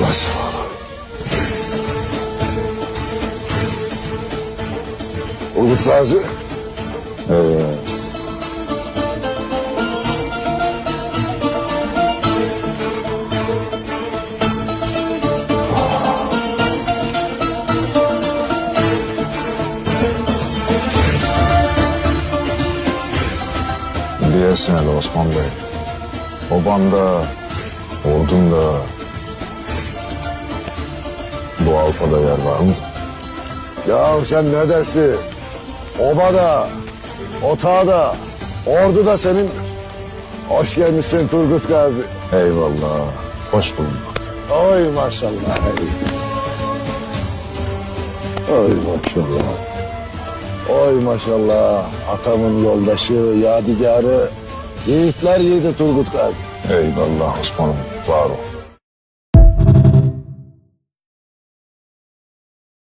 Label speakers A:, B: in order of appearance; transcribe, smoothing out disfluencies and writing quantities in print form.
A: Nasıl olur? Turgut Gazi.
B: Diyesin hele Osman Bey. Obanda, ordunda, bu Avrupa'da yer var mı?
A: Ya sen ne dersin? Obada, otağda, ordu da senin. Hoş gelmişsin Turgut Gazi.
B: Eyvallah. Hoş bulduk.
A: Oy maşallah. Oy maşallah. Oy maşallah. Atamın yoldaşı, yadigarı. Yiğitler yiğidi Turgut Gazi.
B: Eyvallah Osman'ım. Var ol.